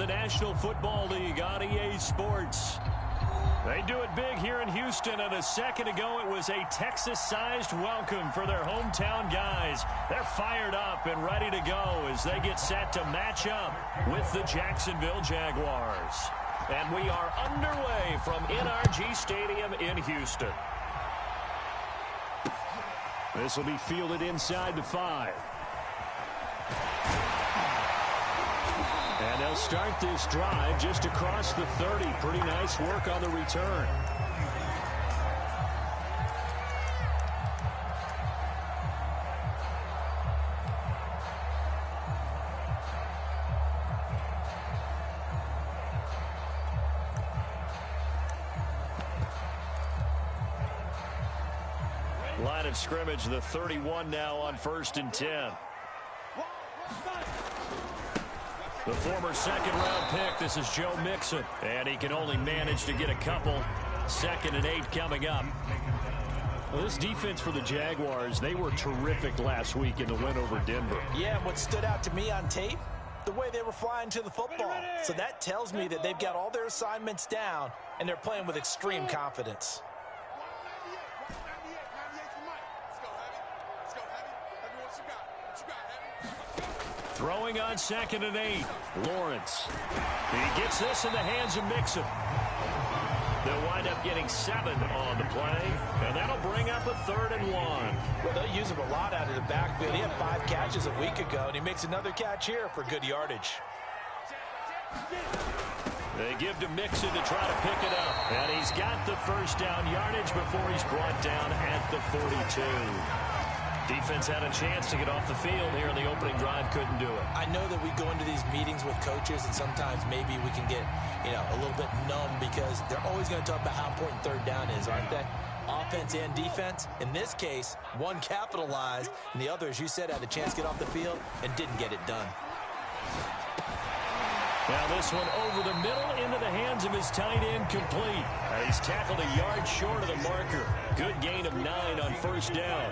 the National Football League on EA Sports. They do it big here in Houston, and a second ago it was a Texas-sized welcome for their hometown guys. They're fired up and ready to go as they get set to match up with the Jacksonville Jaguars. And we are underway from NRG Stadium in Houston. This will be fielded inside the 5. And they'll start this drive just across the 30. Pretty nice work on the return. Line of scrimmage, the 31 now on 1st and 10. The former second-round pick, this is Joe Mixon. And he can only manage to get a couple. 2nd and 8 coming up. Well, this defense for the Jaguars, they were terrific last week in the win over Denver. Yeah, and what stood out to me on tape, the way they were flying to the football. So that tells me that they've got all their assignments down, and they're playing with extreme confidence. Throwing on 2nd and 8. Lawrence. He gets this in the hands of Mixon. They'll wind up getting 7 on the play, and that'll bring up a 3rd and 1. Well, they'll use him a lot out of the backfield. He had 5 catches a week ago, and he makes another catch here for good yardage. They give to Mixon to try to pick it up, and he's got the first down yardage before he's brought down at the 42. Defense had a chance to get off the field here in the opening drive, couldn't do it. I know that we go into these meetings with coaches, and sometimes maybe we can get, a little bit numb because they're always going to talk about how important 3rd down is, aren't they? Offense and defense. In this case, one capitalized, and the other, as you said, had a chance to get off the field and didn't get it done. Now this one over the middle into the hands of his tight end, complete. He's tackled a yard short of the marker. Good gain of 9 on 1st down.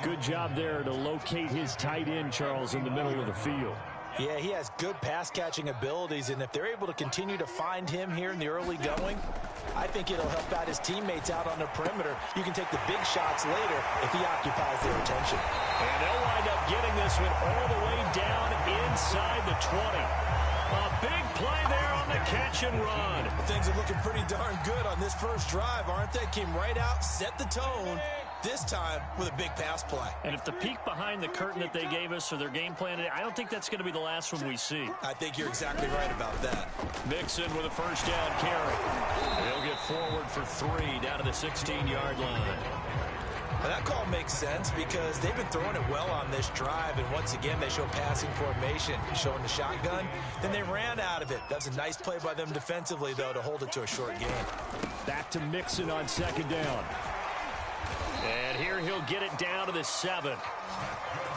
Good job there to locate his tight end, Charles, in the middle of the field. Yeah, he has good pass-catching abilities, and if they're able to continue to find him here in the early going, I think it'll help out his teammates out on the perimeter. You can take the big shots later if he occupies their attention. And they'll wind up getting this one all the way down inside the 20. A big play there on the catch and run. Things are looking pretty darn good on this first drive, aren't they? Came right out, set the tone, this time with a big pass play. And if the peek behind the curtain that they gave us or their game plan, I don't think that's going to be the last one we see. I think you're exactly right about that. Mixon with a first down carry. They'll get forward for 3 down to the 16-yard line. Well, that call makes sense because they've been throwing it well on this drive, and once again they show passing formation, showing the shotgun. Then they ran out of it. That's a nice play by them defensively, though, to hold it to a short gain. Back to Mixon on 2nd down. And here he'll get it down to the 7.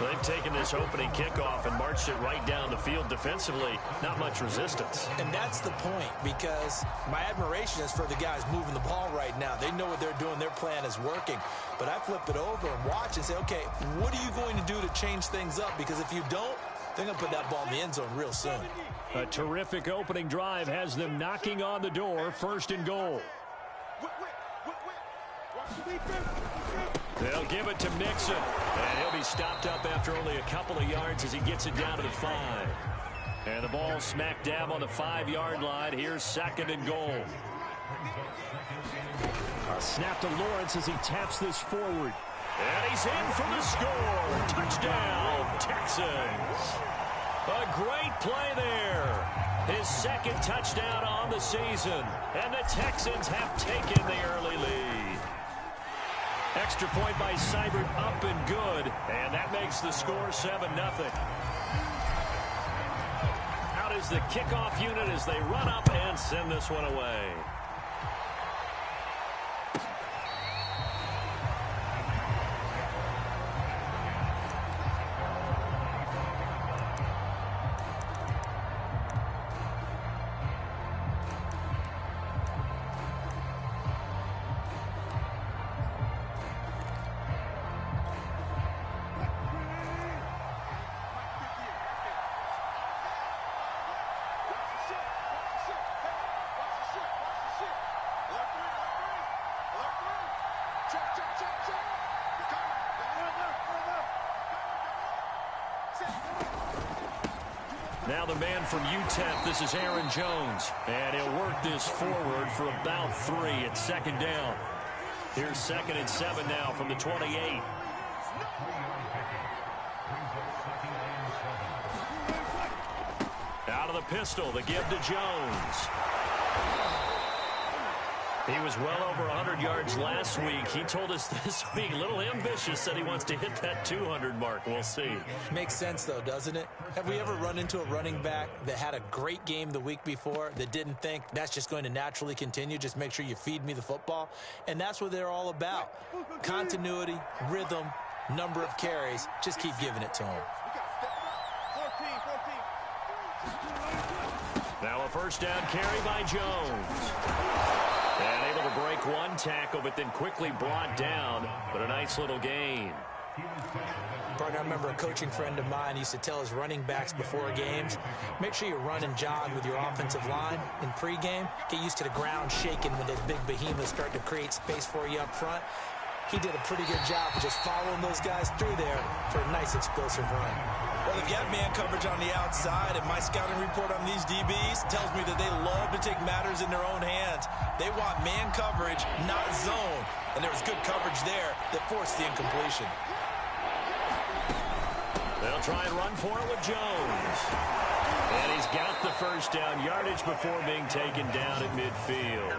They've taken this opening kickoff and marched it right down the field defensively. Not much resistance. And that's the point, because my admiration is for the guys moving the ball right now. They know what they're doing. Their plan is working. But I flip it over and watch and say, okay, what are you going to do to change things up? Because if you don't, they're going to put that ball in the end zone real soon. A terrific opening drive has them knocking on the door, 1st and goal. They'll give it to Mixon, and he'll be stopped up after only a couple of yards as he gets it down to the 5. And the ball smack dab on the 5-yard line. Here's 2nd and goal. A snap to Lawrence as he taps this forward. And he's in for the score. Touchdown, Texans. A great play there. His 2nd touchdown on the season. And the Texans have taken the early lead. Extra point by Seibert, up and good. And that makes the score 7-0. Out is the kickoff unit as they run up and send this one away. the man from UTEP, this is Aaron Jones. And he'll work this forward for about 3 at second down. Here's 2nd and 7 now from the 28. Out of the pistol, the give to Jones. He was well over 100 yards last week. He told us this week, a little ambitious, said he wants to hit that 200 mark. We'll see. Makes sense, though, doesn't it? Have we ever run into a running back that had a great game the week before that didn't think that's just going to naturally continue? Just make sure you feed me the football. And that's what they're all about. Continuity, rhythm, number of carries. Just keep giving it to him. Now a first down carry by Jones. And able to break one tackle, but then quickly brought down. But a nice little gain. Partner, I remember a coaching friend of mine used to tell his running backs before games, make sure you run and jog with your offensive line in pregame. Get used to the ground shaking when those big behemoths start to create space for you up front. He did a pretty good job of just following those guys through there for a nice explosive run. Well, they've got man coverage on the outside, and my scouting report on these DBs tells me that they love to take matters in their own hands. They want man coverage, not zone. And there was good coverage there that forced the incompletion. They'll try and run for it with Jones. And he's got the first down yardage before being taken down at midfield.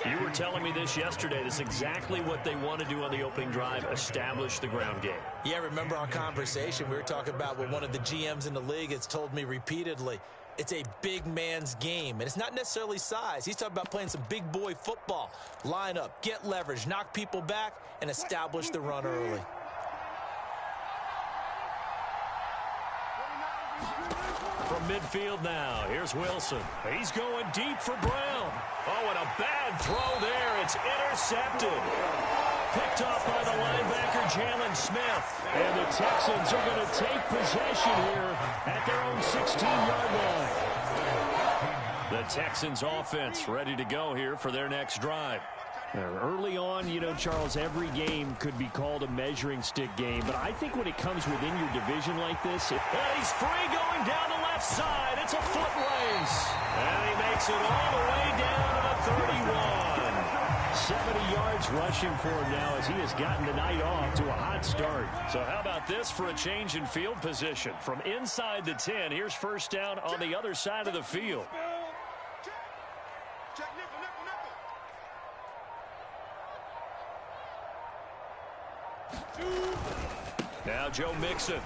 You were telling me this yesterday. This is exactly what they want to do on the opening drive, establish the ground game. Yeah, remember our conversation? We were talking about what one of the GMs in the league has told me repeatedly. It's a big man's game, and it's not necessarily size. He's talking about playing some big boy football. Line up, get leverage, knock people back, and establish the run early. From midfield now, here's Wilson. He's going deep for Brown. Oh, and a bad throw there. It's intercepted. Picked off by the linebacker, Jalen Smith. And the Texans are going to take possession here at their own 16-yard line. The Texans offense ready to go here for their next drive. Early on, you know, Charles, every game could be called a measuring stick game. But I think when it comes within your division like this... And he's free going down the left side. It's a foot race. And he makes it all the way down to the 31. 70 yards rushing for him now as he has gotten the night off to a hot start. So how about this for a change in field position? From inside the 10, here's first down on the other side of the field. Now Joe Mixon.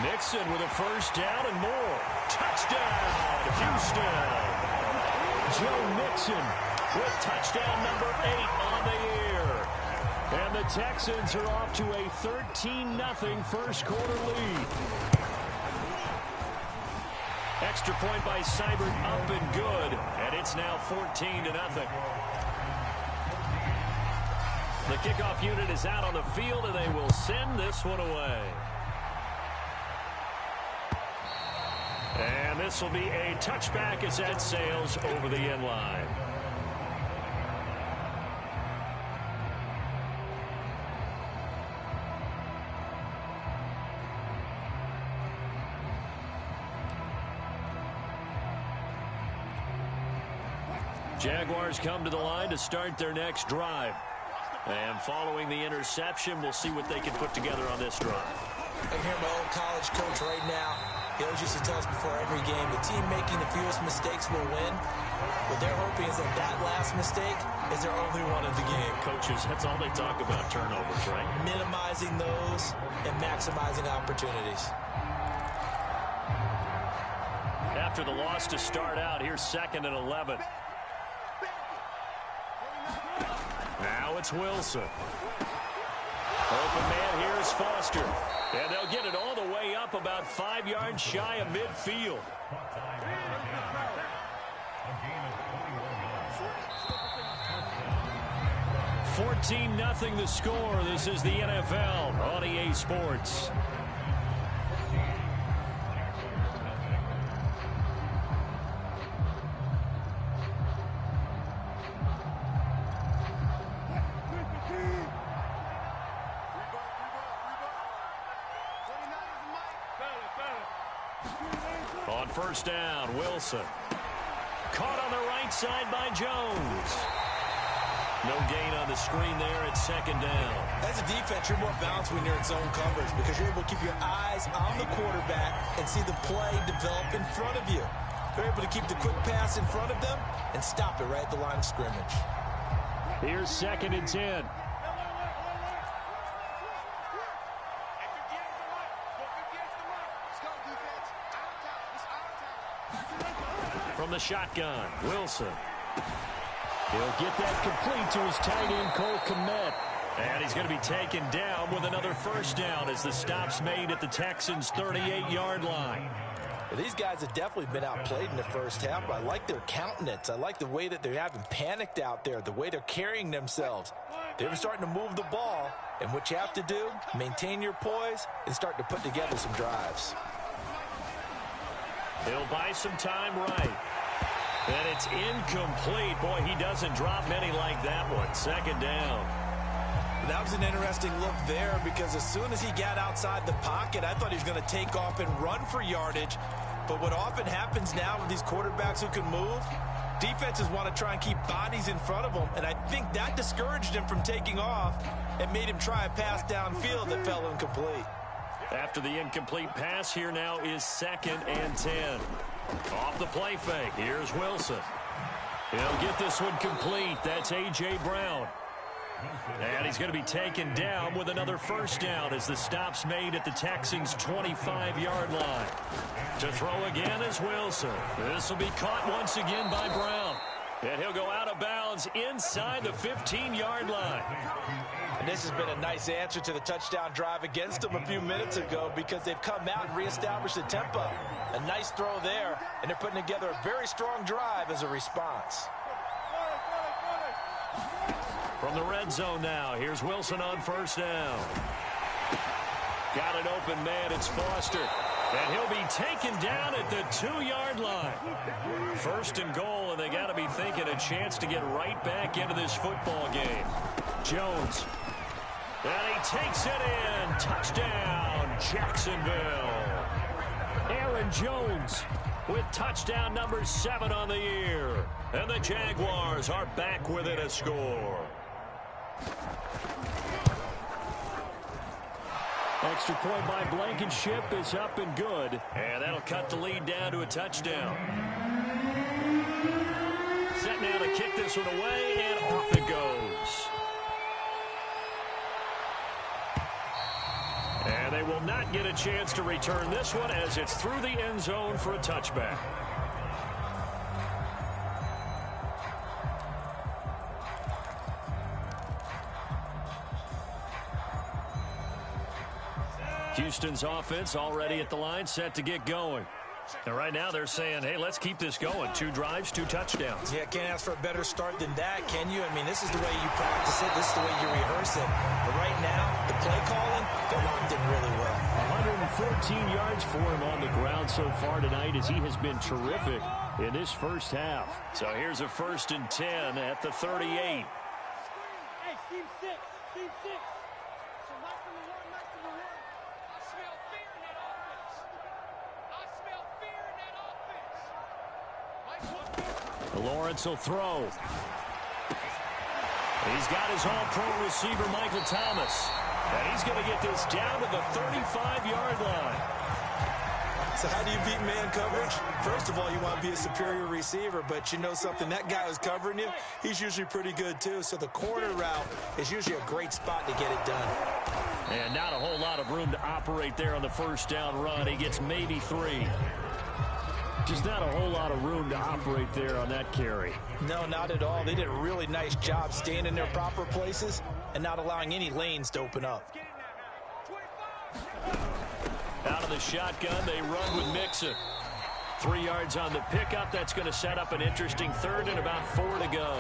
Mixon with a first down and more. Touchdown, Houston. Joe Mixon with touchdown number 8 on the year. And the Texans are off to a 13-0 first quarter lead. Extra point by Seibert up and good. And it's now 14-0. The kickoff unit is out on the field, and they will send this one away. And this will be a touchback as that sails over the end line. Jaguars come to the line to start their next drive. And following the interception, we'll see what they can put together on this drive. I hear my old college coach right now. He always used to tell us before every game, the team making the fewest mistakes will win. What they're hoping is that last mistake is their only one of the game. Coaches, that's all they talk about, turnovers, right? Minimizing those and maximizing opportunities. After the loss to start out, here's 2nd and 11. Now it's Wilson. Open man here is Foster. And they'll get it all the way up about 5 yards shy of midfield. $14-0 the score. This is the NFL on EA Sports. On first down, Wilson. Caught on the right side by Jones. No gain on the screen there at second down. As a defense, you're more balanced when you're in zone coverage because you're able to keep your eyes on the quarterback and see the play develop in front of you. You're able to keep the quick pass in front of them and stop it right at the line of scrimmage. Here's 2nd and 10. From the shotgun, Wilson. He'll get that complete to his tight end, Cole Kmet. And he's going to be taken down with another first down as the stop's made at the Texans' 38-yard line. Well, these guys have definitely been outplayed in the first half, but I like their countenance. I like the way that they haven't panicked out there, the way they're carrying themselves. They're starting to move the ball, and what you have to do, maintain your poise and start to put together some drives. He'll buy some time right. And it's incomplete. Boy, he doesn't drop many like that one. 2nd down. That was an interesting look there because as soon as he got outside the pocket, I thought he was going to take off and run for yardage. But what often happens now with these quarterbacks who can move, defenses want to try and keep bodies in front of them. And I think that discouraged him from taking off and made him try a pass downfield that fell incomplete. After the incomplete pass, here now is 2nd and 10. Off the play fake, here's Wilson. He'll get this one complete. That's A.J. Brown. And he's going to be taken down with another first down as the stop's made at the Texans' 25-yard line. To throw again is Wilson. This will be caught once again by Brown. And he'll go out of bounds inside the 15-yard line. And this has been a nice answer to the touchdown drive against them a few minutes ago because they've come out and reestablished the tempo. A nice throw there, and they're putting together a very strong drive as a response. From the red zone now, here's Wilson on first down. Got an open man, it's Foster. And he'll be taken down at the 2-yard line. 1st and goal, and they got to be thinking a chance to get right back into this football game. Jones. And he takes it in. Touchdown, Jacksonville. Aaron Jones with touchdown number 7 on the year. And the Jaguars are back within a score. Extra point by Blankenship is up and good. And that'll cut the lead down to a touchdown. Set now to kick this one away, and off it goes. And they will not get a chance to return this one as it's through the end zone for a touchback. Houston's offense already at the line, set to get going. And right now they're saying, hey, let's keep this going. 2 drives, 2 touchdowns. Yeah, can't ask for a better start than that, can you? I mean, this is the way you practice it. This is the way you rehearse it. But right now, the play calling, they're locked in really well. 114 yards for him on the ground so far tonight as he has been terrific in this first half. So here's a 1st and 10 at the 38. Hey, Steve 6. Steve 6. So not from the 1, not from the 1. I smell fear in that offense. I smell fear in that offense. Lawrence will throw. He's got his all-pro receiver, Michael Thomas. And he's going to get this down to the 35-yard line. So how do you beat man coverage? First of all, you want to be a superior receiver, but you know something, that guy who's covering you, he's usually pretty good too. So the corner route is usually a great spot to get it done. And not a whole lot of room to operate there on the first down run. He gets maybe 3. Just not a whole lot of room to operate there on that carry. No, not at all. They did a really nice job staying in their proper places and not allowing any lanes to open up. Out of the shotgun, they run with Mixon. 3 yards on the pickup. That's going to set up an interesting 3rd and about 4 to go.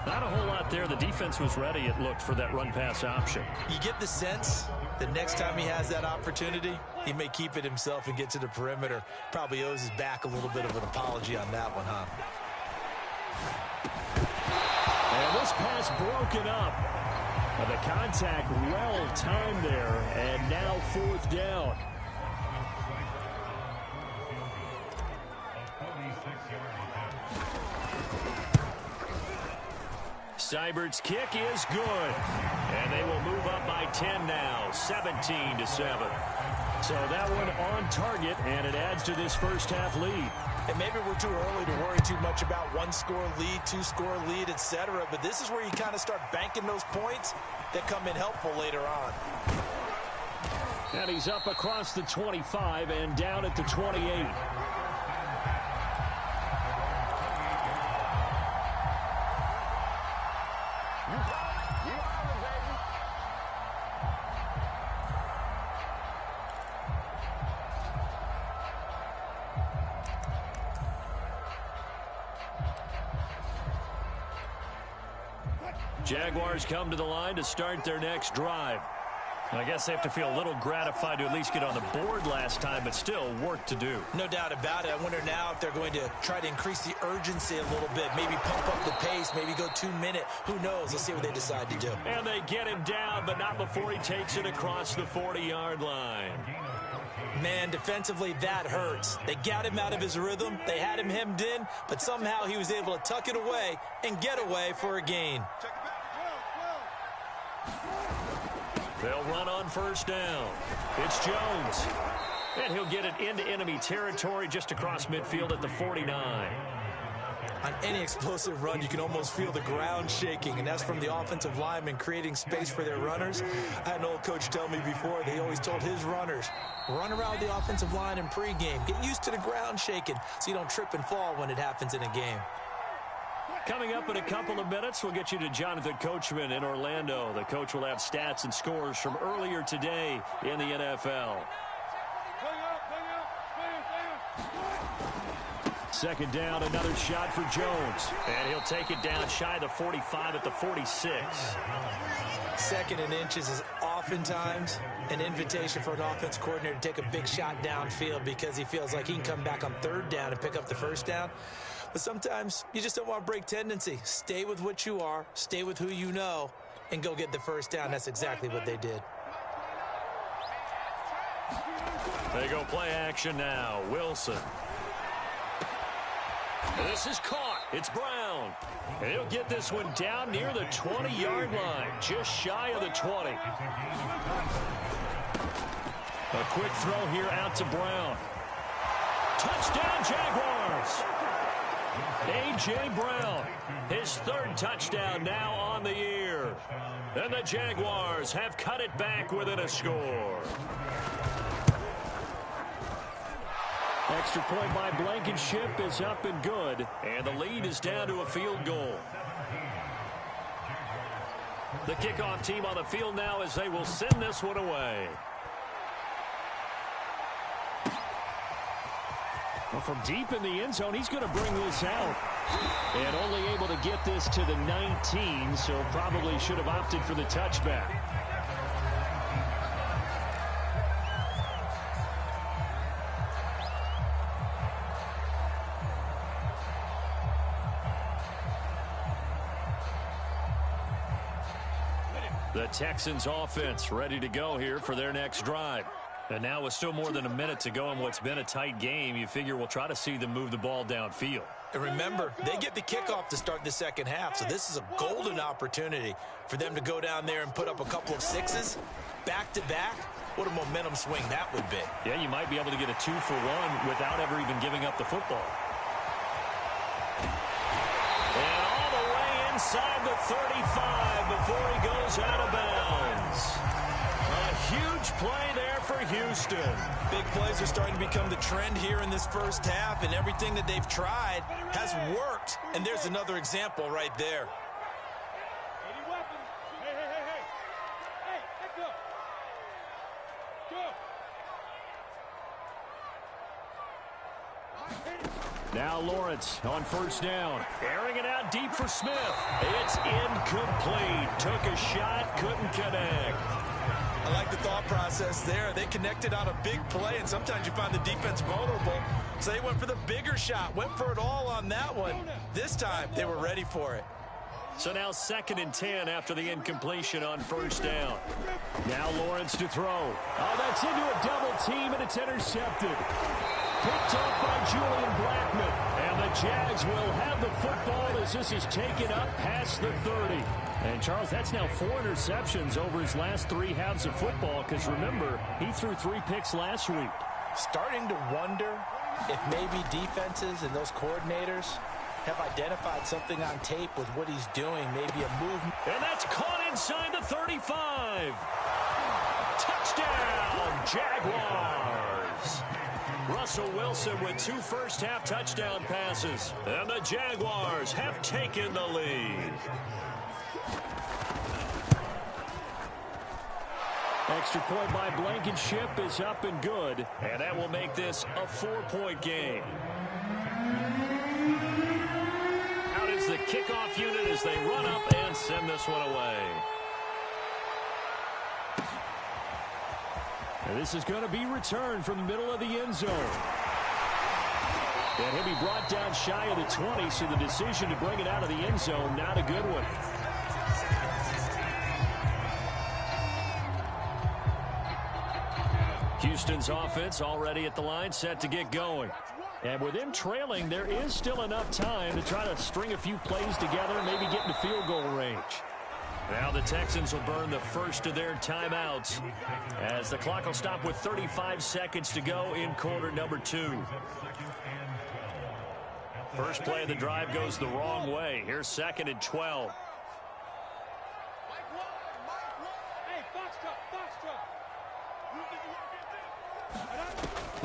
Not a whole lot there. The defense was ready, it looked, for that run-pass option. You get the sense that next time he has that opportunity, he may keep it himself and get to the perimeter. Probably owes his back a little bit of an apology on that one, huh? And this pass broken up. The contact well timed there, and now 4th down. Seibert's kick is good. And they will move up by 10 now, 17-7. So that one on target, and it adds to this first half lead. And maybe we're too early to worry too much about one-score lead, two-score lead, etc. But this is where you kind of start banking those points that come in helpful later on. And he's up across the 25 and down at the 28. Jaguars come to the line to start their next drive. I guess they have to feel a little gratified to at least get on the board last time, but still work to do. No doubt about it. I wonder now if they're going to try to increase the urgency a little bit, maybe pump up the pace, maybe go 2-minute. Who knows? Let's see what they decide to do. And they get him down, but not before he takes it across the 40-yard line. Man, defensively, that hurts. They got him out of his rhythm. They had him hemmed in, but somehow he was able to tuck it away and get away for a gain. They'll run on first down. It's Jones. And he'll get it into enemy territory just across midfield at the 49. On any explosive run, you can almost feel the ground shaking, and that's from the offensive linemen creating space for their runners. I had an old coach tell me before, they always told his runners, run around the offensive line in pregame. Get used to the ground shaking so you don't trip and fall when it happens in a game. Coming up in a couple of minutes, we'll get you to Jonathan Coachman in Orlando. The coach will have stats and scores from earlier today in the NFL. Second down, another shot for Jones. And he'll take it down shy of the 45 at the 46. Second and inches is oftentimes an invitation for an offense coordinator to take a big shot downfield because he feels like he can come back on third down and pick up the first down. But sometimes you just don't want to break tendency. Stay with what you are, stay with who you know, and go get the first down. That's exactly what they did. They go play action now. Wilson. This is caught. It's Brown. And he'll get this one down near the 20-yard line, just shy of the 20. A quick throw here out to Brown. Touchdown, Jaguars. A.J. Brown, his third touchdown now on the year. And the Jaguars have cut it back within a score. Extra point by Blankenship is up and good. And the lead is down to a field goal. The kickoff team on the field now as they will send this one away. Well, from deep in the end zone, he's going to bring this out. And only able to get this to the 19, so probably should have opted for the touchback. The Texans offense ready to go here for their next drive. And now with still more than a minute to go in what's been a tight game, you figure we'll try to see them move the ball downfield. And remember, they get the kickoff to start the second half, so this is a golden opportunity for them to go down there and put up a couple of sixes back-to-back. What a momentum swing that would be. Yeah, you might be able to get a 2-for-1 without ever even giving up the football. And all the way inside the 35 before he goes out of bounds. A huge play there for Houston. Big plays are starting to become the trend here in this first half, and everything that they've tried has worked. And there's another example right there. Now Lawrence on first down. Airing it out deep for Smith. It's incomplete. Took a shot, couldn't connect. I like the thought process there. They connected on a big play, and sometimes you find the defense vulnerable. So they went for the bigger shot, went for it all on that one. This time, they were ready for it. So now 2nd and 10 after the incompletion on first down. Now Lawrence to throw. Oh, that's into a double team, and it's intercepted. Picked up by Julian Blackman. And the Jags will have the football as this is taken up past the 30. And, Charles, that's now 4 interceptions over his last 3 halves of football because, remember, he threw 3 picks last week. Starting to wonder if maybe defenses and those coordinators have identified something on tape with what he's doing, maybe a movement. And that's caught inside the 35. Touchdown, Jaguars. Russell Wilson with 2 first-half touchdown passes. And the Jaguars have taken the lead. Extra point by Blankenship is up and good. And that will make this a 4-point game. Out is the kickoff unit as they run up and send this one away. And this is going to be returned from the middle of the end zone. And he'll be brought down shy of the 20, so the decision to bring it out of the end zone, not a good one. Houston's offense already at the line, set to get going. And with them trailing, there is still enough time to try to string a few plays together and maybe get into field goal range. Now the Texans will burn the first of their timeouts as the clock will stop with 35 seconds to go in quarter number 2. First play of the drive goes the wrong way. Here's 2nd and 12.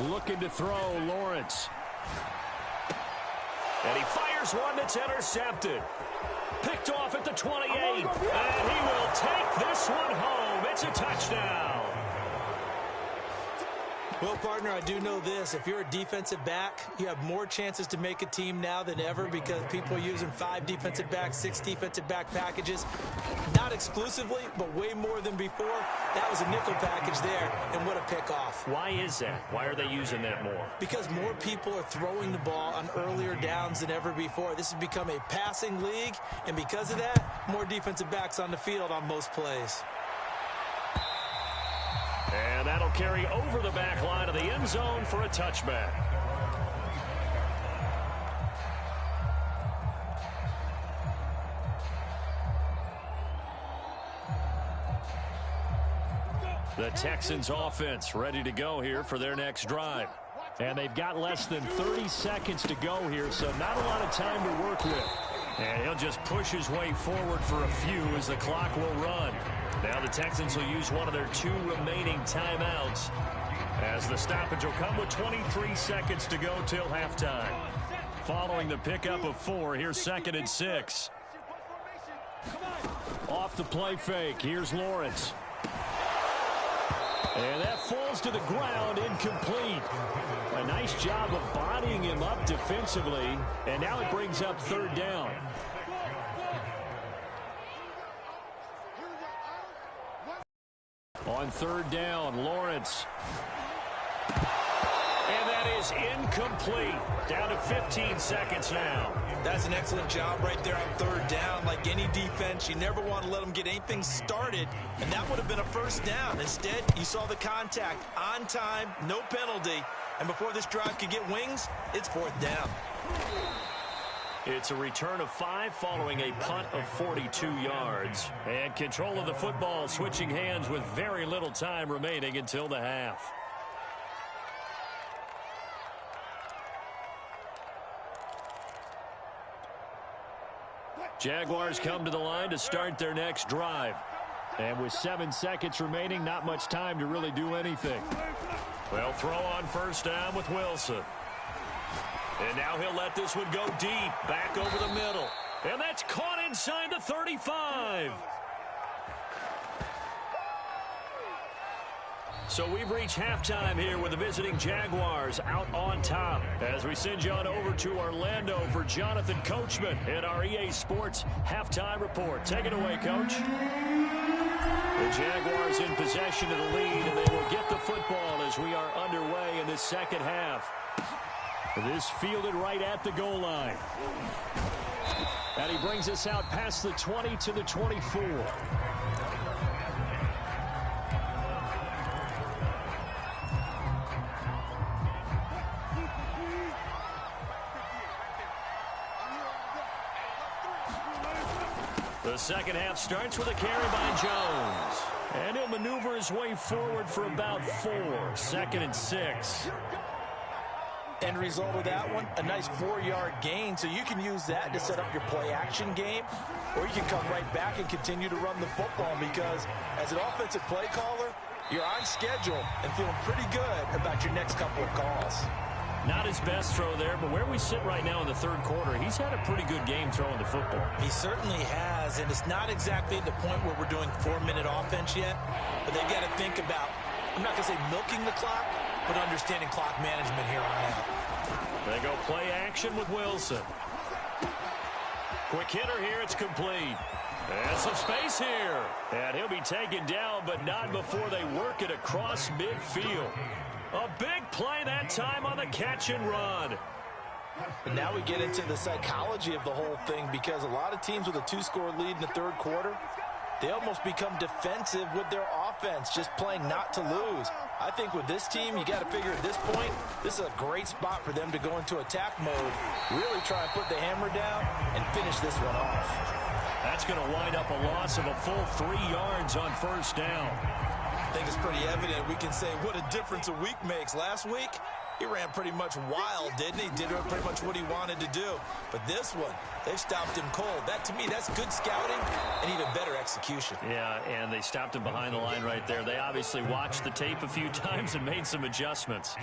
Looking to throw, Lawrence. And he fires one that's intercepted. Picked off at the 28. And he will take this one home. It's a touchdown. Well, partner, I do know this. If you're a defensive back, you have more chances to make a team now than ever because people are using 5 defensive backs, 6 defensive back packages. Not exclusively, but way more than before. That was a nickel package there, and what a pickoff. Why is that? Why are they using that more? Because more people are throwing the ball on earlier downs than ever before. This has become a passing league, and because of that, more defensive backs on the field on most plays. And that'll carry over the back line of the end zone for a touchback. The Texans offense ready to go here for their next drive. And they've got less than 30 seconds to go here, so not a lot of time to work with. And he'll just push his way forward for a few as the clock will run. Now the Texans will use one of their 2 remaining timeouts as the stoppage will come with 23 seconds to go till halftime. Following the pickup of 4, here's 2nd and 6. Off the play fake, here's Lawrence. And that falls to the ground, incomplete. A nice job of bodying him up defensively, and now it brings up 3rd down. On 3rd down, Lawrence. And that is incomplete. Down to 15 seconds now. That's an excellent job right there on 3rd down. Like any defense, you never want to let them get anything started, and that would have been a 1st down. Instead, you saw the contact on time, no penalty, and before this drive could get wings, it's 4th down. It's a return of 5 following a punt of 42 yards. And control of the football switching hands with very little time remaining until the half. Jaguars come to the line to start their next drive. And with 7 seconds remaining, not much time to really do anything. Well, throw on 1st down with Wilson. And now he'll let this one go deep, back over the middle. And that's caught inside the 35. So we've reached halftime here with the visiting Jaguars out on top. As we send you on over to Orlando for Jonathan Coachman in our EA Sports Halftime Report. Take it away, Coach. The Jaguars in possession of the lead, and they will get the football as we are underway in this 2nd half. This fielded right at the goal line. And he brings us out past the 20 to the 24. The second half starts with a carry by Jones. And he'll maneuver his way forward for about 4. 2nd and 6. End result of that one, a nice 4-yard gain. So you can use that to set up your play-action game, or you can come right back and continue to run the football because as an offensive play caller, you're on schedule and feeling pretty good about your next couple of calls. Not his best throw there, but where we sit right now in the third quarter, he's had a pretty good game throwing the football. He certainly has, and it's not exactly at the point where we're doing 4-minute offense yet, but they've got to think about, I'm not going to say milking the clock, but understanding clock management here on out. They go play action with Wilson. Quick hitter here, it's complete. And some space here. And he'll be taken down, but not before they work it across midfield. A big play that time on the catch and run. And now we get into the psychology of the whole thing because a lot of teams with a 2-score lead in the third quarter, they almost become defensive with their offense, just playing not to lose. I think with this team, you got to figure at this point, this is a great spot for them to go into attack mode, really try and put the hammer down and finish this one off. That's going to wind up a loss of a full 3 yards on first down. I think it's pretty evident. We can say what a difference a week makes. Last week, he ran pretty much wild, didn't he? Did pretty much what he wanted to do. But this one, they stopped him cold. That, to me, that's good scouting and even better execution. Yeah, and they stopped him behind the line right there. They obviously watched the tape a few times and made some adjustments.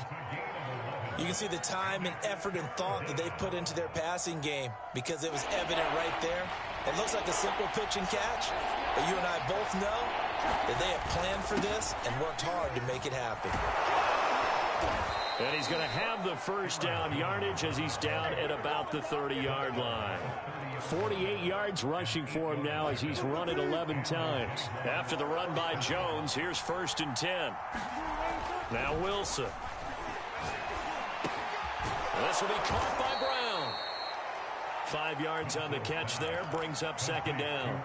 You can see the time and effort and thought that they put into their passing game because it was evident right there. It looks like a simple pitch and catch, but you and I both know that they have planned for this and worked hard to make it happen. And he's going to have the first down yardage as he's down at about the 30-yard line. 48 yards rushing for him now as he's run it 11 times. After the run by Jones, here's 1st and 10. Now Wilson. This will be caught by Brown. 5 yards on the catch there, brings up 2nd down.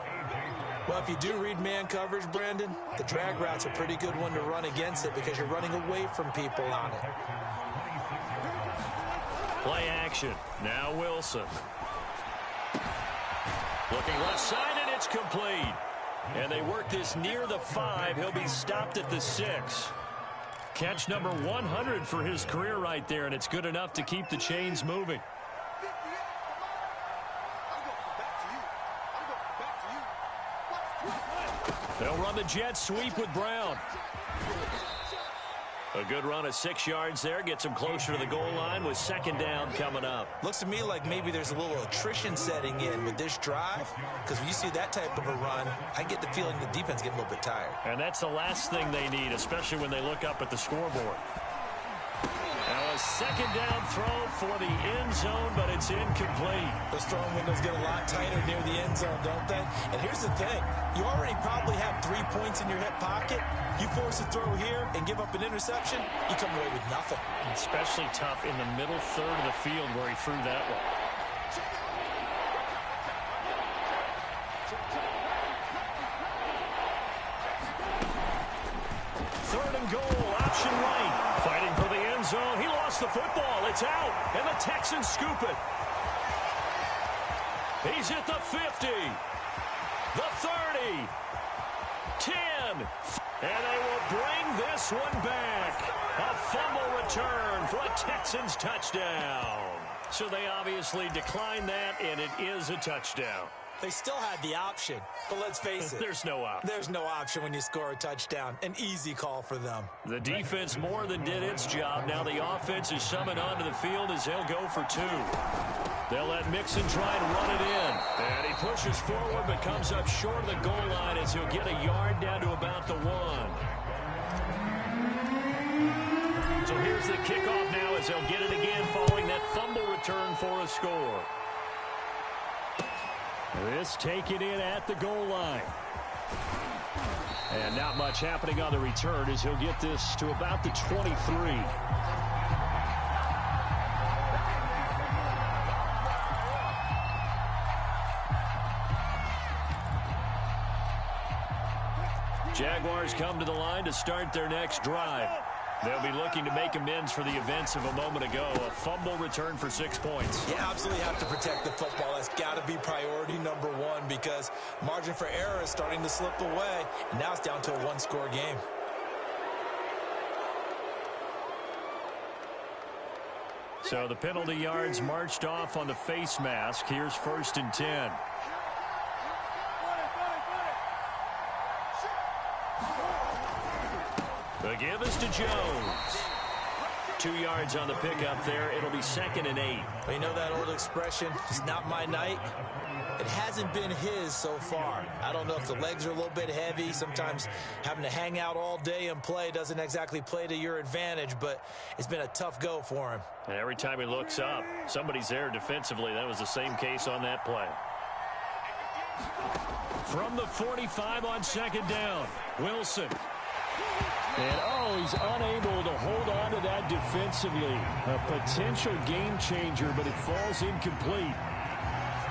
Well, if you do read man coverage, Brandon, the drag route's a pretty good one to run against it because you're running away from people on it. Play action. Now Wilson. Looking left side, and it's complete. And they work this near the 5. He'll be stopped at the 6. Catch number 100 for his career right there, and it's good enough to keep the chains moving. They'll run the jet sweep with Brown. A good run of 6 yards there. Gets him closer to the goal line with 2nd down coming up. Looks to me like maybe there's a little attrition setting in with this drive. Because when you see that type of a run, I get the feeling the defense getting a little bit tired. And that's the last thing they need, especially when they look up at the scoreboard. Now a 2nd down throw for the end zone, but it's incomplete. Those throwing windows get a lot tighter near the end zone, don't they? And here's the thing. You already probably have 3 points in your hip pocket. You force a throw here and give up an interception, you come away with nothing. Especially tough in the middle third of the field where he threw that one. Third and goal, option right. Fighting for the end zone. He lost the football. It's out, and the Texans scoop it. He's at the 50, the 30, 10, and they will bring this one back. A fumble return for a Texans touchdown. So they obviously declined that, and it is a touchdown. They still had the option, but let's face it. There's no option. There's no option when you score a touchdown. An easy call for them. The defense more than did its job. Now the offense is summoned onto the field as they'll go for 2. They'll let Mixon try and run it in. And he pushes forward but comes up short of the goal line as he'll get a yard down to about the 1. So here's the kickoff now as they'll get it again following that fumble return for a score. This taken in at the goal line. And not much happening on the return as he'll get this to about the 23. Jaguars come to the line to start their next drive. They'll be looking to make amends for the events of a moment ago. A fumble return for 6 points. You absolutely have to protect the football. That's got to be priority number one because margin for error is starting to slip away. And now it's down to a one-score game. So the penalty yards marched off on the face mask. Here's 1st and 10. The give is to Jones. 2 yards on the pickup there. It'll be 2nd and 8. Well, you know that old expression, it's not my night? It hasn't been his so far. I don't know if the legs are a little bit heavy. Sometimes having to hang out all day and play doesn't exactly play to your advantage, but it's been a tough go for him. And every time he looks up, somebody's there defensively. That was the same case on that play. From the 45 on 2nd down, Wilson. And, he's unable to hold on to that defensively. A potential game changer, but it falls incomplete.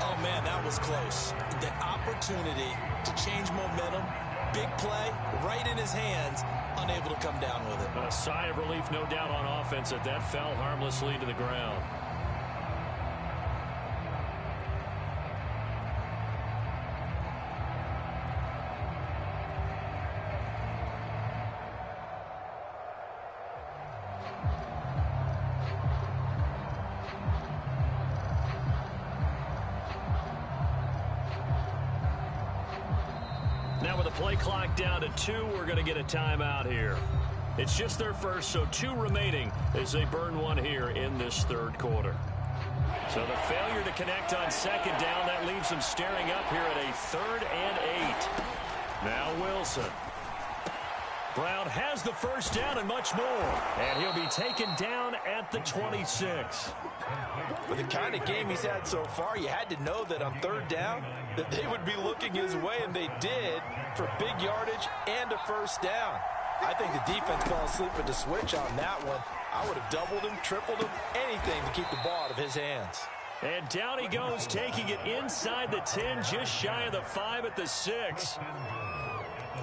Oh, man, that was close. The opportunity to change momentum, big play, right in his hands, unable to come down with it. A sigh of relief, no doubt, on offense that fell harmlessly to the ground. Now with the play clock down to 2, we're going to get a timeout here. It's just their first, so 2 remaining as they burn one here in this 3rd quarter. So the failure to connect on 2nd down, that leaves them staring up here at a 3rd and 8. Now Wilson. Brown has the 1st down and much more. And he'll be taken down at the 26. For the kind of game he's had so far, you had to know that on 3rd down that they would be looking his way, and they did, for big yardage and a 1st down. I think the defense fell asleep at the switch on that one. I would have doubled him, tripled him, anything to keep the ball out of his hands. And down he goes, taking it inside the 10, just shy of the 5 at the 6.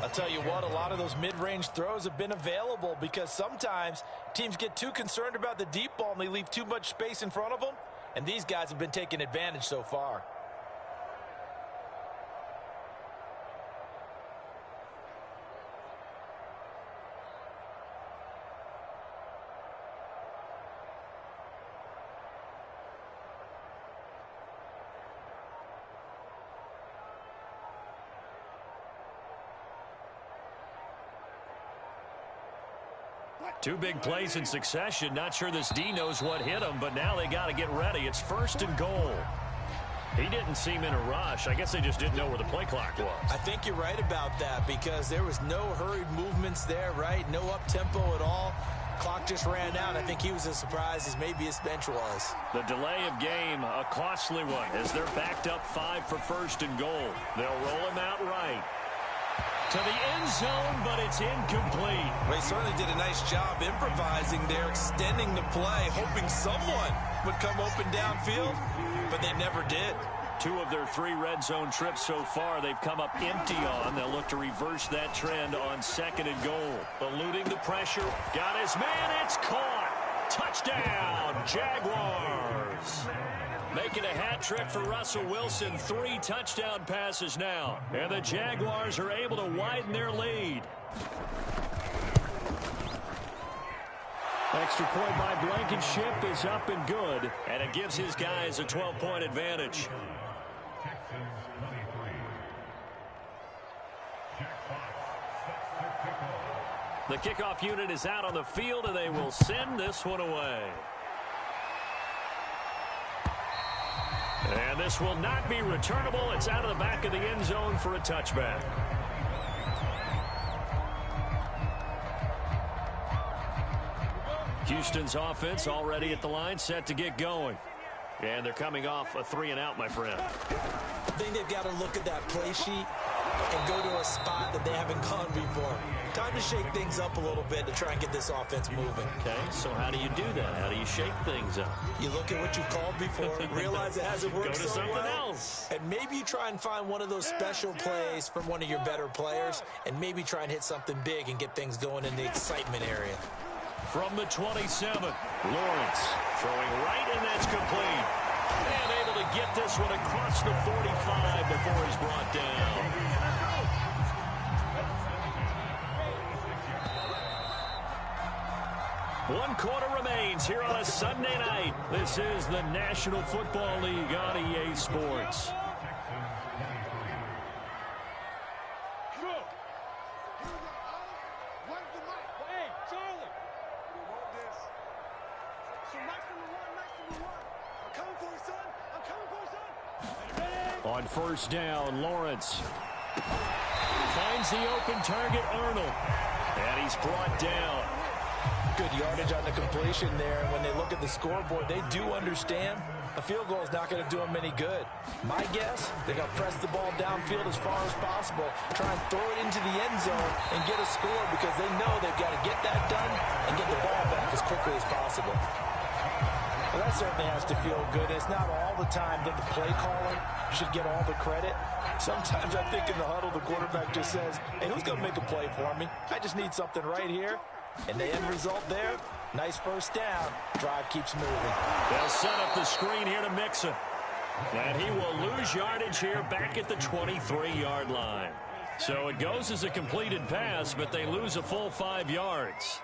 I'll tell you what, a lot of those mid-range throws have been available because sometimes teams get too concerned about the deep ball and they leave too much space in front of them, and these guys have been taking advantage so far. Two big plays in succession. Not sure this D knows what hit him, but now they got to get ready. It's 1st and goal. He didn't seem in a rush. I guess they just didn't know where the play clock was. I think you're right about that because there was no hurried movements there, right? No up-tempo at all. Clock just ran out. I think he was as surprised as maybe his bench was. The delay of game, a costly one, as they're backed up 5 for 1st and goal. They'll roll him out right to the end zone, but it's incomplete. Well, he certainly did a nice job improvising there, extending the play, hoping someone would come open downfield, but they never did. 2 of their 3 red zone trips so far, they've come up empty on. They'll look to reverse that trend on 2nd and goal. Eluding the pressure, got his man, it's caught. Touchdown, Jaguars. Making a hat trick for Russell Wilson. 3 touchdown passes now. And the Jaguars are able to widen their lead. Extra point by Blankenship is up and good. And it gives his guys a 12-point advantage. The kickoff unit is out on the field, and they will send this one away. And this will not be returnable. It's out of the back of the end zone for a touchback. Houston's offense already at the line, set to get going. And they're coming off a 3-and-out, my friend. I think they've got to look at that play sheet and go to a spot that they haven't gone before. Time to shake things up a little bit to try and get this offense moving. Okay, so how do you do that? How do you shake things up? You look at what you called before, realize it hasn't worked Go to so something well, else. and maybe you try and find one of those special plays from one of your better players, and maybe try and hit something big and get things going in the excitement area. from the 27. Lawrence throwing right, and that's complete. And able to get this one across the 45 before he's brought down. One quarter remains here on a Sunday night. This is the National Football League on EA Sports. On first down, Lawrence finds the open target, Arnold, and he's brought down. Good yardage on the completion there. When they look at the scoreboard, they do understand a field goal is not going to do them any good. My guess, they're going to press the ball downfield as far as possible, try and throw it into the end zone and get a score because they know they've got to get that done and get the ball back as quickly as possible. Well, that certainly has to feel good. It's not all the time that the play caller should get all the credit. Sometimes I think in the huddle, the quarterback just says, hey, who's going to make a play for me? I just need something right here. And the end result there, nice first down. Drive keeps moving. They'll set up the screen here to Mixon. And he will lose yardage here back at the 23-yard line. So it goes as a completed pass, but they lose a full 5 yards.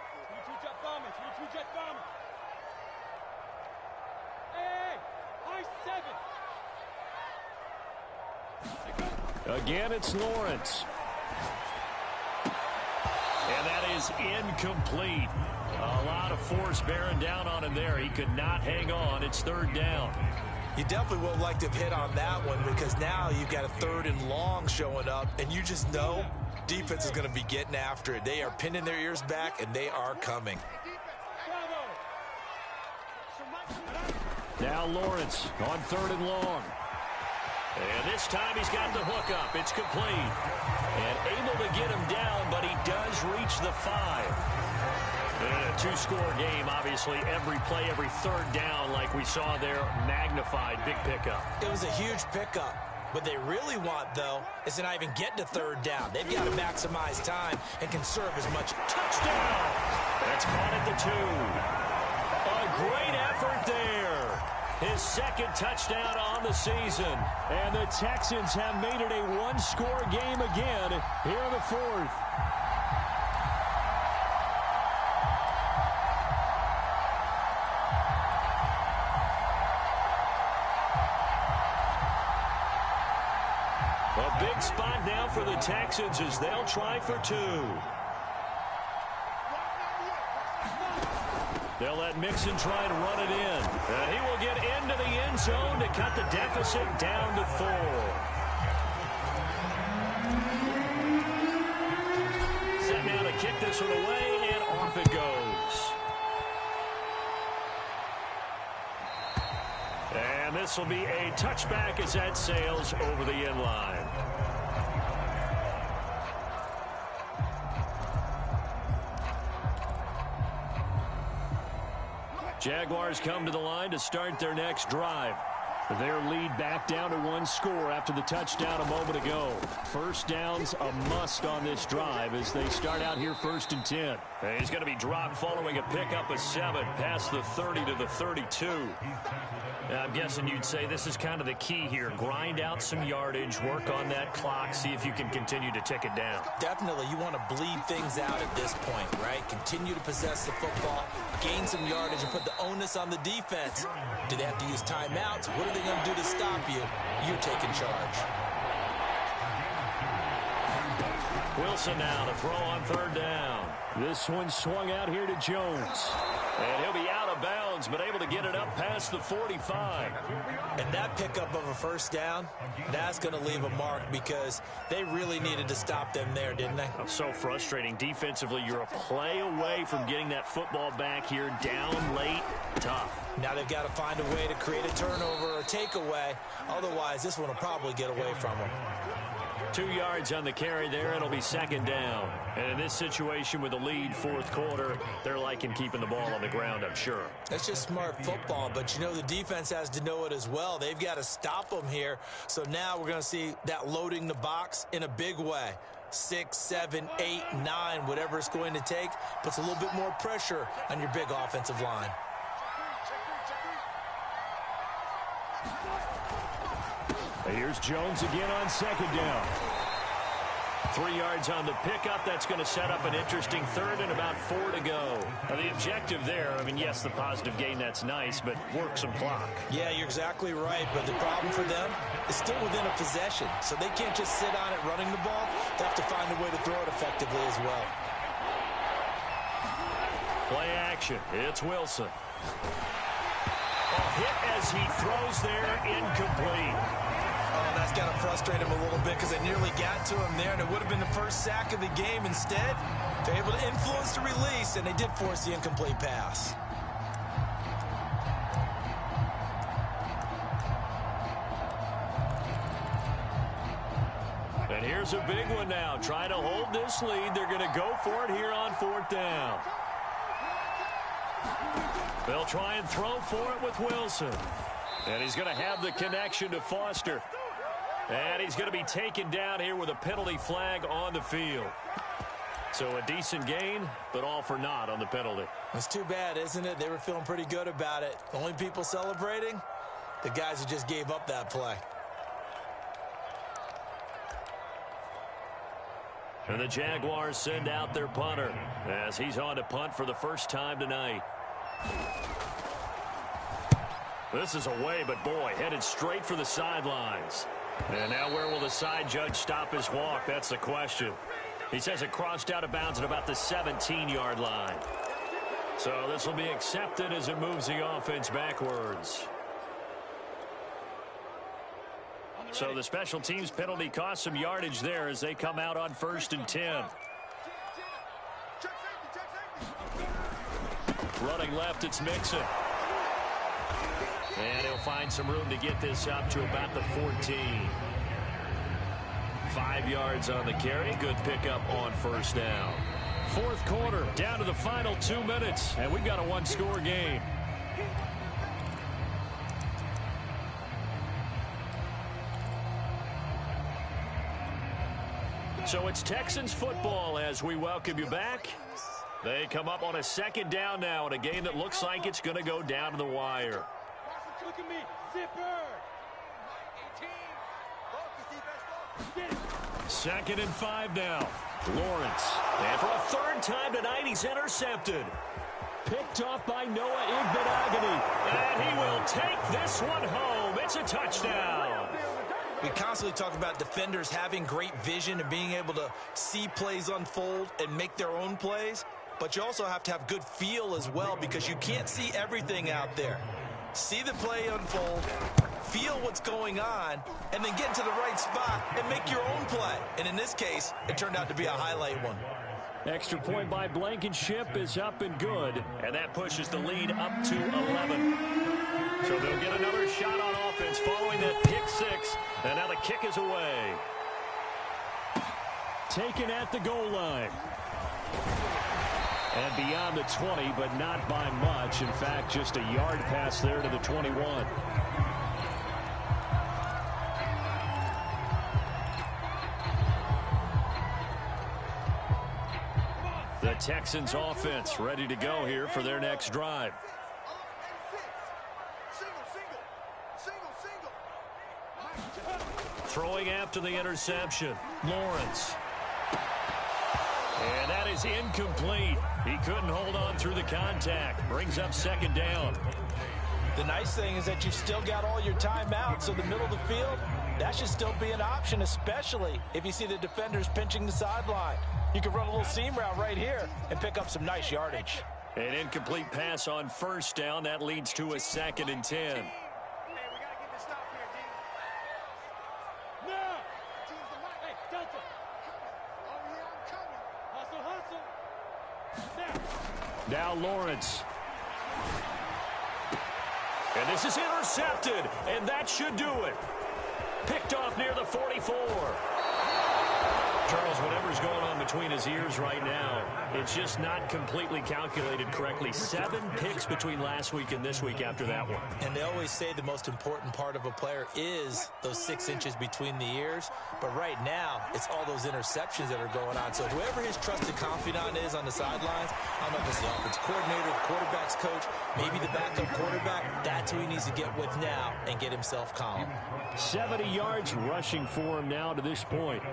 Again, it's Lawrence. And that is incomplete. A lot of force bearing down on him there. He could not hang on. It's third down. You definitely would like to have hit on that one because now you've got a 3rd and long showing up, and you just know defense is going to be getting after it. They are pinning their ears back, and they are coming. Now Lawrence on 3rd and long. And this time he's got the hook up. It's complete. And able to get him down, but he does reach the 5. In a 2-score game, obviously, every play, every 3rd down, like we saw there, magnified, big pickup. It was a huge pickup. What they really want, though, is to not even get to 3rd down. They've got to maximize time and conserve as much. Touchdown! That's caught at the 2. A great effort there. His 2nd touchdown on the season. And the Texans have made it a 1-score game again here in the 4th. A big spot now for the Texans as they'll try for 2. They'll let Mixon try to run it in. And he will get into the end zone to cut the deficit down to 4. Set now to kick this one away, and off it goes. And this will be a touchback as that sails over the end line. Jaguars come to the line to start their next drive. Their lead back down to 1 score after the touchdown a moment ago. First down's a must on this drive as they start out here 1st and 10. He's going to be dropped following a pickup of 7 past the 30 to the 32. I'm guessing you'd say this is kind of the key here. Grind out some yardage, work on that clock, see if you can continue to tick it down. Definitely, you want to bleed things out at this point, right? Continue to possess the football, gain some yardage, and put the onus on the defense. Do they have to use timeouts? What are they going to do to stop you? You're taking charge. Wilson now to throw on 3rd down. This one swung out here to Jones. And he'll be out of bounds, but able to get it up past the 45. And that pickup of a 1st down, that's going to leave a mark because they really needed to stop them there, didn't they? So frustrating. Defensively, you're a play away from getting that football back here down late. Tough. Now they've got to find a way to create a turnover or a takeaway. Otherwise, this one will probably get away from them. 2 yards on the carry there. It'll be 2nd down. And in this situation with the lead 4th quarter, they're liking keeping the ball on the ground, I'm sure. That's just smart football, but you know the defense has to know it as well. They've got to stop them here. So now we're going to see that loading the box in a big way. 6, 7, 8, 9, whatever it's going to take, puts a little bit more pressure on your big offensive line. Here's Jones again on second down. 3 yards on the pickup. That's going to set up an interesting third and about 4 to go. Now, the objective there, I mean, yes, the positive gain, that's nice, but work some clock. Yeah, you're exactly right, but the problem for them is still within a possession, so they can't just sit on it running the ball. They have to find a way to throw it effectively as well. Play action. It's Wilson. A hit as he throws there, incomplete. Oh, that's got to frustrate him a little bit because they nearly got to him there, and it would have been the first sack of the game. Instead, they're able to influence the release, and they did force the incomplete pass. And here's a big one now. Trying to hold this lead. They're going to go for it here on 4th down. They'll try and throw for it with Wilson. And he's going to have the connection to Foster. And he's going to be taken down here with a penalty flag on the field. So a decent gain, but all for naught on the penalty. It's too bad, isn't it? They were feeling pretty good about it. The only people celebrating, the guys who just gave up that play. And the Jaguars send out their punter as he's on to punt for the first time tonight. This is away, but boy, headed straight for the sidelines. And now where will the side judge stop his walk? That's the question. He says it crossed out of bounds at about the 17-yard line. So this will be accepted as it moves the offense backwards. So the special teams penalty cost some yardage there as they come out on 1st and 10. Running left, it's Mixon. And he'll find some room to get this up to about the 14. 5 yards on the carry. Good pickup on 1st down. 4th quarter, down to the final 2 minutes, and we've got a one-score game. So it's Texans football as we welcome you back. They come up on a 2nd down now in a game that looks like it's going to go down to the wire. Look at me, zipper. 2nd and 5 now. Lawrence. And for a 3rd time tonight, he's intercepted. Picked off by Noah Igbenogany. And he will take this one home. It's a touchdown. We constantly talk about defenders having great vision and being able to see plays unfold and make their own plays. But you also have to have good feel as well because you can't see everything out there. See the play unfold, feel what's going on, and then get into the right spot and make your own play. And in this case, it turned out to be a highlight one. Extra point by Blankenship is up and good, and that pushes the lead up to 11. So they'll get another shot on offense following that pick 6, and now the kick is away. Taken at the goal line. And beyond the 20, but not by much. In fact, just a yard pass there to the 21. The Texans offense ready to go here for their next drive. Throwing after the interception, Lawrence. And that is incomplete. He couldn't hold on through the contact. Brings up 2nd down. The nice thing is that you've still got all your timeouts, so the middle of the field, that should still be an option, especially if you see the defenders pinching the sideline. You can run a little seam route right here and pick up some nice yardage. An incomplete pass on 1st down. That leads to a 2nd and 10. Now Lawrence. And this is intercepted, and that should do it. Picked off near the 44. Charles, whatever's going on between his ears right now, it's just not completely calculated correctly. 7 picks between last week and this week after that one. And they always say the most important part of a player is those 6 inches between the ears. But right now, it's all those interceptions that are going on. So whoever his trusted confidant is on the sidelines, I don't know if it's the offensive coordinator, the quarterback's coach, maybe the backup quarterback, that's who he needs to get with now and get himself calm. 70 yards rushing for him now to this point.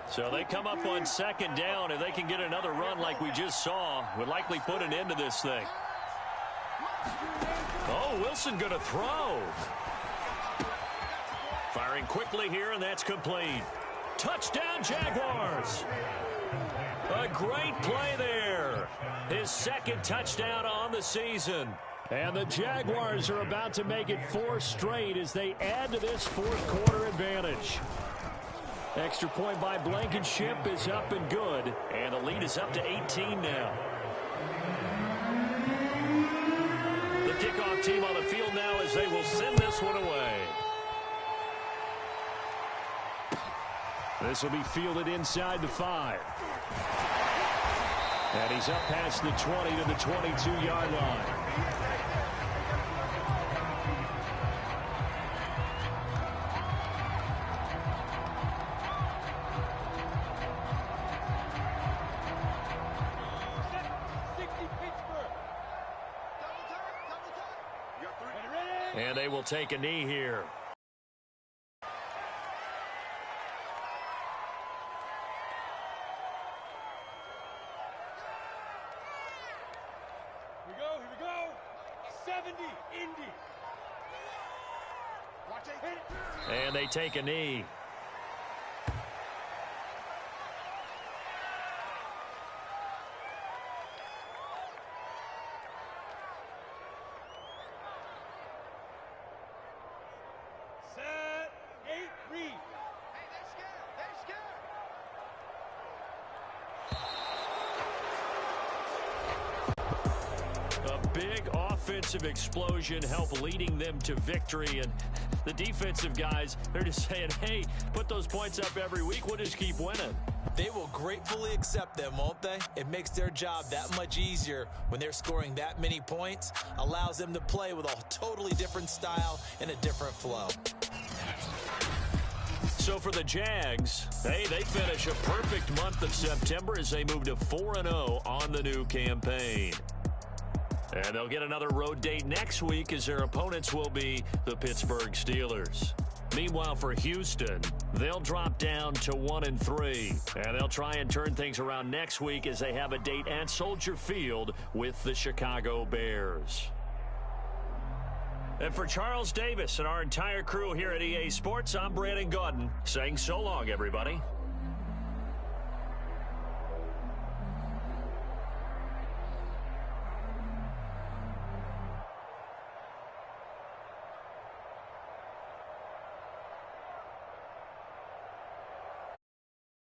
So they come up on 2nd down, and they can get another run like we just saw. Would likely put an end to this thing. Oh, Wilson going to throw. Firing quickly here, and that's complete. Touchdown, Jaguars. A great play there. His 2nd touchdown on the season. And the Jaguars are about to make it 4 straight as they add to this 4th quarter advantage. Extra point by Blankenship is up and good. And the lead is up to 18 now. The kickoff team on the field now as they will send this one away. This will be fielded inside the 5. And he's up past the 20 to the 22-yard line. And they will take a knee here. Here we go. 70, Indy. Watch it. Hit it. And they take a knee. Offensive explosion help leading them to victory, and the defensive guys, they're just saying, hey, put those points up every week, we'll just keep winning. They will gratefully accept them, won't they? It makes their job that much easier when they're scoring that many points, allows them to play with a totally different style and a different flow. So for the Jags, hey, they finish a perfect month of September as they move to 4-0 on the new campaign. And they'll get another road date next week as their opponents will be the Pittsburgh Steelers. Meanwhile, for Houston, they'll drop down to 1-3. And they'll try and turn things around next week as they have a date at Soldier Field with the Chicago Bears. And for Charles Davis and our entire crew here at EA Sports, I'm Brandon Gaudin saying so long, everybody.